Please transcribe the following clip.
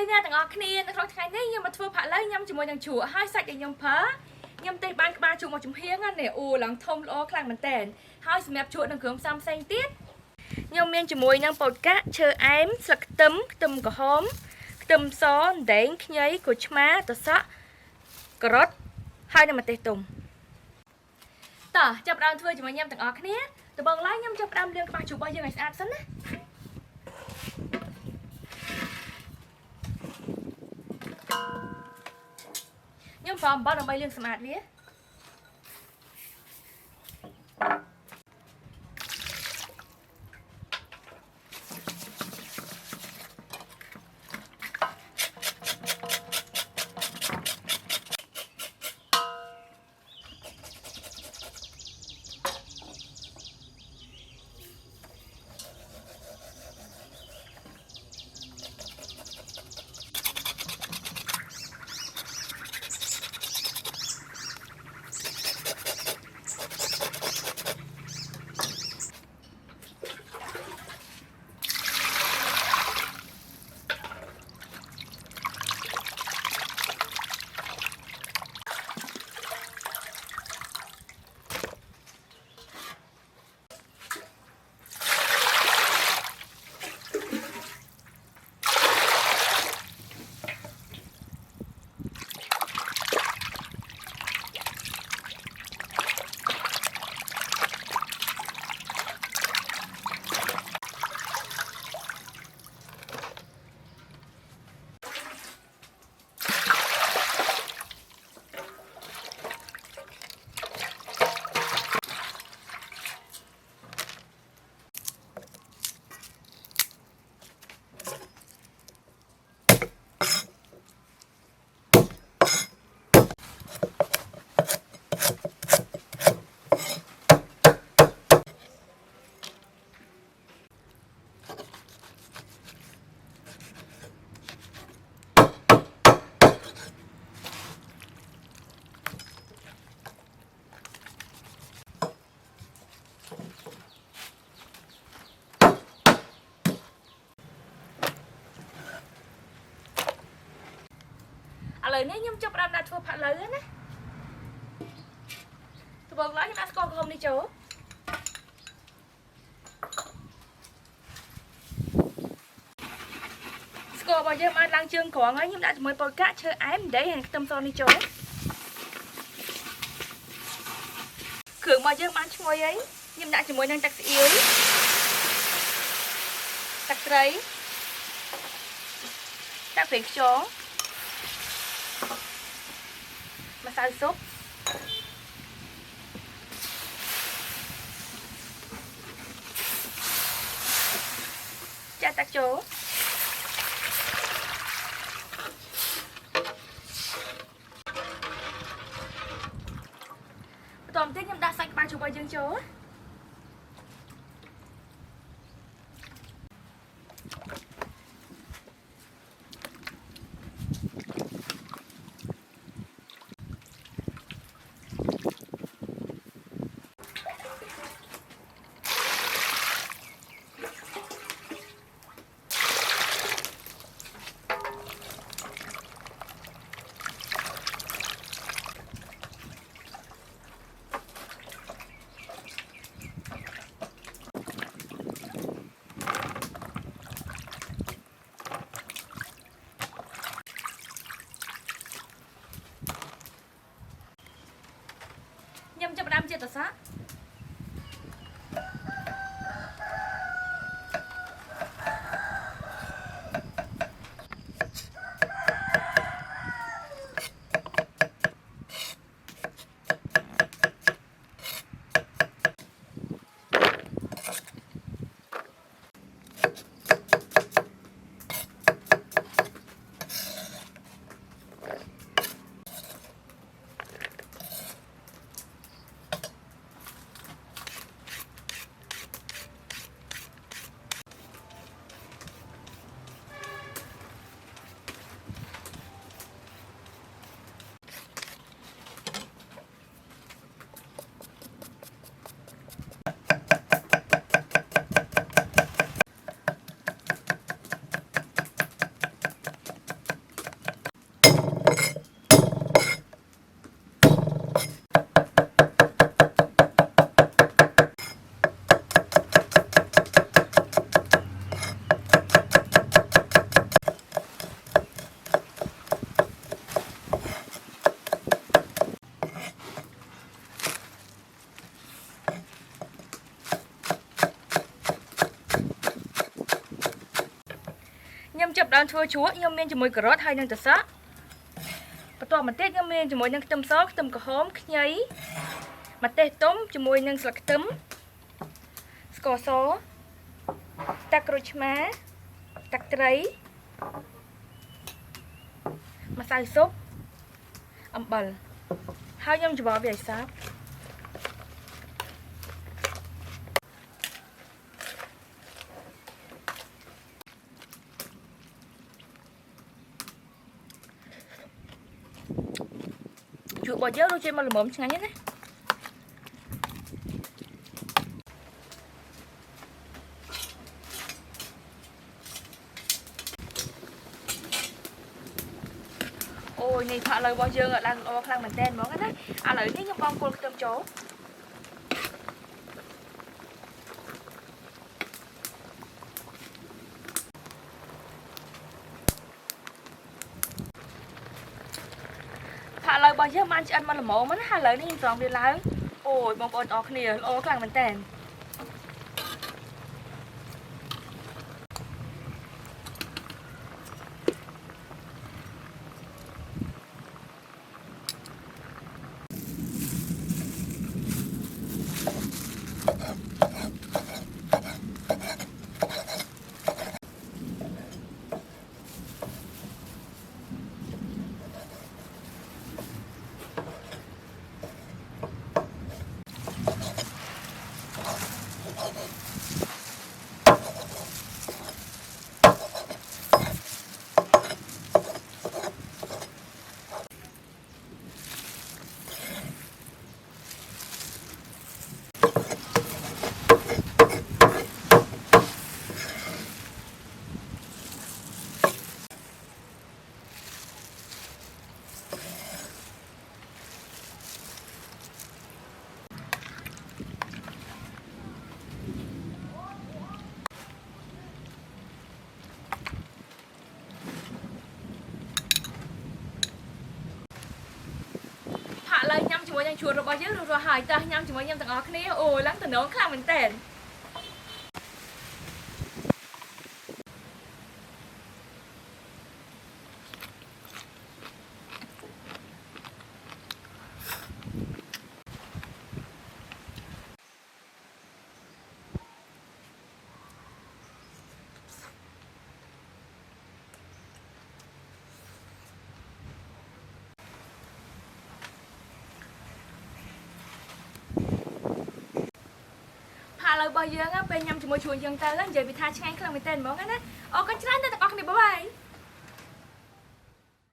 nhaទាំងអស់គ្នានៅក្នុងថ្ងៃនេះខ្ញុំមកធ្វើផាក់ឡូវញ៉ាំជាមួយនឹងជ្រក់ហើយសាច់ដែលខ្ញុំប្រើខ្ញុំទិញបានក្បាលជ្រក់មកចំហៀងណាអូឡើងធំល្អខ្លាំងមែនតើហើយសម្រាប់ជ្រក់នឹងគ្រឿងផ្សំផ្សេងទៀតខ្ញុំមានជាមួយនឹងពោតកាក់ឈើអែមស្លឹកខ្ទឹមក្រហមខ្ទឹមសដែងខ្ញីក្រូចឆ្មាត្រសក់ការ៉ុតហើយនឹងម្ទេសទុំតោះចាប់ផ្ដើមធ្វើជាមួយខ្ញុំទាំងអស់គ្នាដំបូងឡើយខ្ញុំចាប់ផ្ដើមលាងក្បាលជ្រក់របស់យើងឲ្យស្អាតសិនណាខ្ញុំប្រើអំបិលដើម្បីលាងសម្អាតវាឥឡូវនេះខ្ញុំចាប់ផ្ដើមដាក់ធ្វើផាក់ឡូវណាដំបូងឡើយខ្ញុំដាក់ស្ករក្រហមនេះចូលស្កររបស់យើងបានឡើងជើងក្រងហើយខ្ញុំដាក់ជាមួយពោតកាក់ឈើអែមម្ទេសហើយខ្ទឹមសនេះចូលគ្រឿងរបស់យើងបានឈ្ងុយហើយខ្ញុំដាក់ជាមួយនឹងទឹកស៊ីអ៊ីវទឹកត្រីទឹកប្រេងខ្យងម្សៅស៊ុបចាក់ទឹកចូលបន្តមកទៀតខ្ញុំដាក់សាច់ក្បាលជ្រូករបស់យើងចូល ធ្វើជ្រក់ខ្ញុំមានជាមួយការ៉ុតហើយនឹងត្រសក់បន្ទាប់មកទៀតខ្ញុំមានជាមួយនឹងខ្ទឹមសខ្ទឹមក្រហមខ្ញីម្ទេសទុំជាមួយនឹងស្លឹកខ្ទឹមស្ករសទឹកក្រូចឆ្មាទឹកត្រីម្សៅស៊ុបអំបិលហើយខ្ញុំច្របល់វាឲ្យសព្វជ្រក់របស់យើងរសជាតិមកល្មមឆ្ងាញ់ណាស់អូយនេះផាក់លើរបស់យើងឡើងល្អខ្លាំងមែនតើហ្មងណាឥឡូវនេះខ្ញុំបងគល់ខ្ទឹមចូលផាក់លើរបស់យើងបានឆ្អិនមកល្មមណាឥឡូវនេះខ្ញុំស្រង់វាឡើងអូយបងប្អូនអរគ្នាល្អខ្លាំងមែនតើឥឡូវញ៉ាំជាមួយនឹងជ្រក់របស់យើងរួចរាល់ហើយតើញ៉ាំជាមួយខ្ញុំទាំងអស់គ្នាអូយឡើងតំណងខ្លាំងមែនតើឥឡូវរបស់យើងពេលញ៉ាំជាមួយជ្រក់យើងទៅនិយាយពីថាឆ្ងាញ់ខ្លាំងមែនតើហ្មងណាអរគុណច្រើនដល់ទាំងអស់គ្នាបាយបាយ